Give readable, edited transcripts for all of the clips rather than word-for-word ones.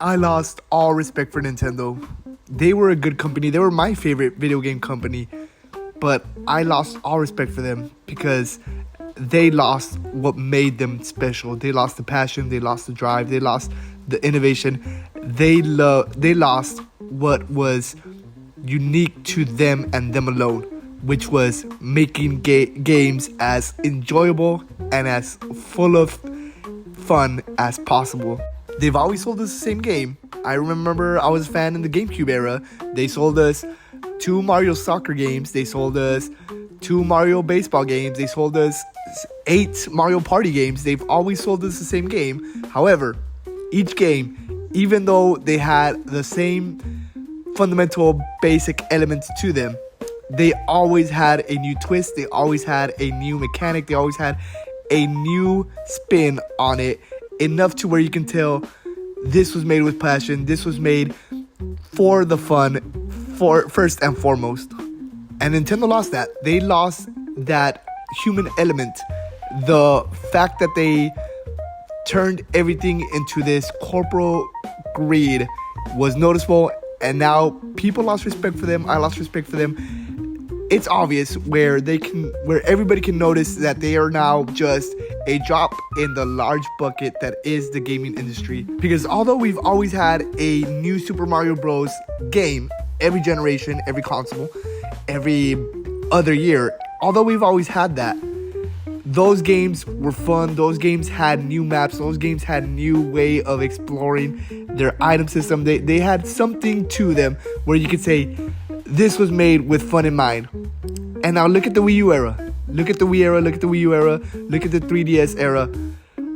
I lost all respect for Nintendo. They were a good company. They were my favorite video game company. But I lost all respect for them because they lost what made them special. They lost the passion. They lost the drive. They lost the innovation. They lost what was unique to them and them alone, which was making games as enjoyable and as full of fun as possible. They've always sold us the same game. I remember I was a fan in the GameCube era. They sold us 2 Mario soccer games. They sold us 2 Mario baseball games. They sold us 8 Mario Party games. They've always sold us the same game. However, each game, even though they had the same fundamental basic elements to them, they always had a new twist. They always had a new mechanic. They always had a new spin on it, enough to where you can tell this was made with passion. This was made for the fun, for first and foremost. And Nintendo lost that. They lost that human element. The fact that they turned everything into this corporal greed was noticeable, and now people lost respect for them. I lost respect for them. It's obvious where everybody can notice that they are now just a drop in the large bucket that is the gaming industry. Because although we've always had a new Super Mario Bros. Game every generation, every console, every other year, although we've always had that, those games were fun. Those games had new maps. Those games had a new way of exploring their item system. They had something to them where you could say, this was made with fun in mind. And now look at the Wii U era. Look at the Wii era. Look at the Wii U era. Look at the 3DS era.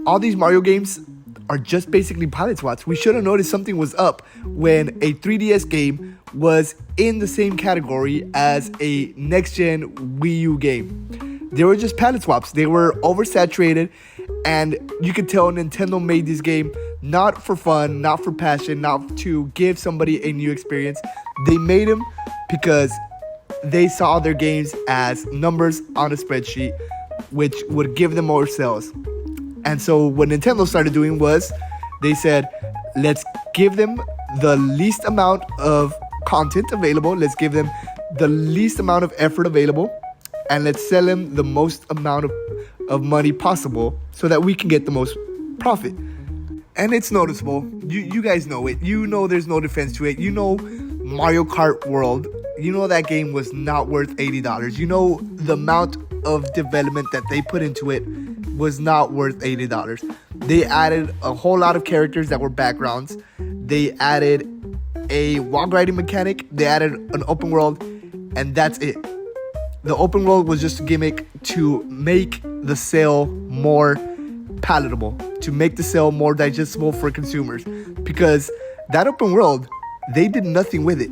All these Mario games are just basically pilot spots. We should have noticed something was up when a 3DS game was in the same category as a next-gen Wii U game. They were just palette swaps. They were oversaturated, and you could tell Nintendo made this game not for fun, not for passion, not to give somebody a new experience. They made them because they saw their games as numbers on a spreadsheet, which would give them more sales. And so what Nintendo started doing was they said, let's give them the least amount of content available. Let's give them the least amount of effort available. And let's sell them the most amount of money possible so that we can get the most profit. And it's noticeable. You guys know it. You know there's no defense to it. You know Mario Kart World. You know that game was not worth $80. You know the amount of development that they put into it was not worth $80. They added a whole lot of characters that were backgrounds. They added a walk riding mechanic. They added an open world. And that's it. The open world was just a gimmick to make the sale more palatable, to make the sale more digestible for consumers. Because that open world, they did nothing with it.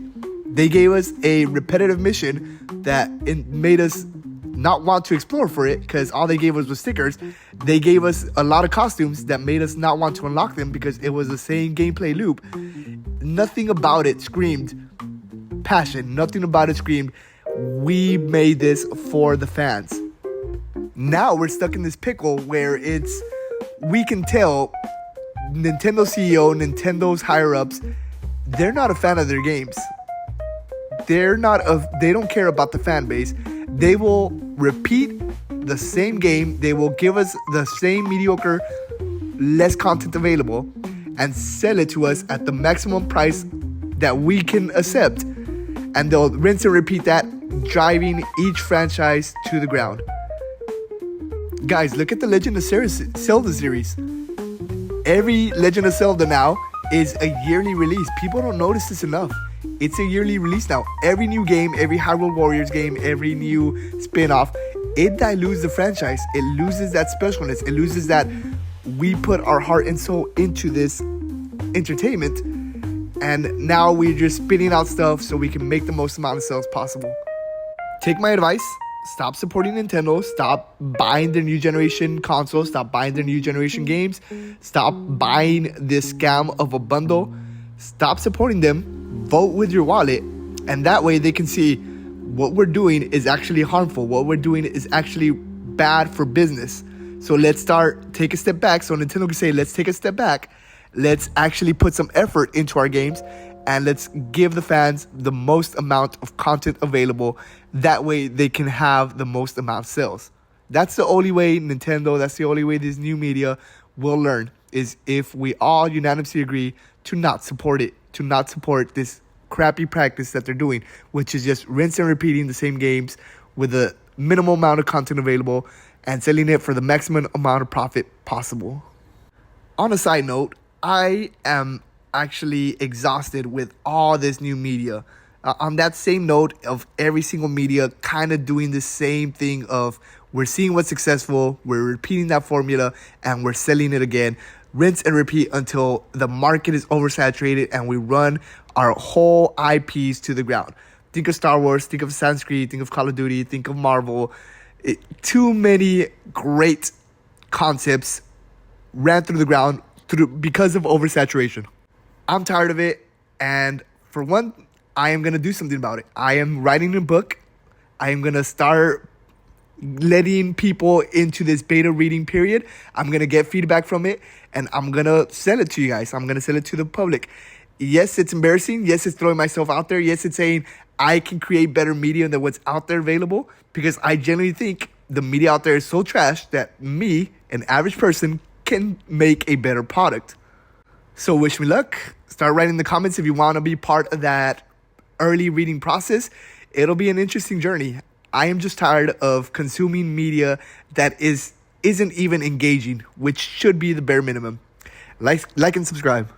They gave us a repetitive mission that it made us not want to explore for it, because all they gave us was stickers. They gave us a lot of costumes that made us not want to unlock them because it was the same gameplay loop. Nothing about it screamed passion. Nothing about it screamed, we made this for the fans. Now we're stuck in this pickle where we can tell Nintendo CEO, Nintendo's higher ups, they're not a fan of their games. They don't care about the fan base. They will repeat the same game. They will give us the same mediocre, less content available and sell it to us at the maximum price that we can accept. And they'll rinse and repeat that, driving each franchise to the ground. Guys, look at the Legend of Zelda series. Every Legend of Zelda now is a yearly release. People don't notice this enough. It's a yearly release now. Every new game, every Hyrule Warriors game, every new spin-off, it dilutes the franchise. It loses that specialness. It loses that we put our heart and soul into this entertainment. And now we're just spitting out stuff so we can make the most amount of sales possible. Take my advice. Stop supporting Nintendo. Stop buying their new generation consoles. Stop buying their new generation games. Stop buying this scam of a bundle. Stop supporting them. Vote with your wallet. And that way they can see what we're doing is actually harmful. What we're doing is actually bad for business. So let's take a step back. So Nintendo can say, let's take a step back Let's actually put some effort into our games, and let's give the fans the most amount of content available. That way they can have the most amount of sales. That's the only way Nintendo, that's the only way this new media will learn, is if we all unanimously agree to not support it, to not support this crappy practice that they're doing, which is just rinse and repeating the same games with a minimal amount of content available and selling it for the maximum amount of profit possible. On a side note, I am actually exhausted with all this new media. On that same note of every single media kind of doing the same thing of we're seeing what's successful, we're repeating that formula, and we're selling it again. Rinse and repeat until the market is oversaturated and we run our whole IPs to the ground. Think of Star Wars, think of Assassin's Creed, think of Call of Duty, think of Marvel. Too many great concepts ran through the ground because of oversaturation. I'm tired of it, and for one, I am going to do something about it. I am writing a book. I am going to start letting people into this beta reading period. I'm going to get feedback from it, and I'm going to sell it to you guys. I'm going to sell it to the public. Yes, it's embarrassing. Yes, it's throwing myself out there. Yes, it's saying I can create better media than what's out there available, because I genuinely think the media out there is so trash that me, an average person, can make a better product. So wish me luck. Start writing in the comments if you want to be part of that early reading process. It'll be an interesting journey. I am just tired of consuming media that isn't even engaging, which should be the bare minimum. Like and subscribe.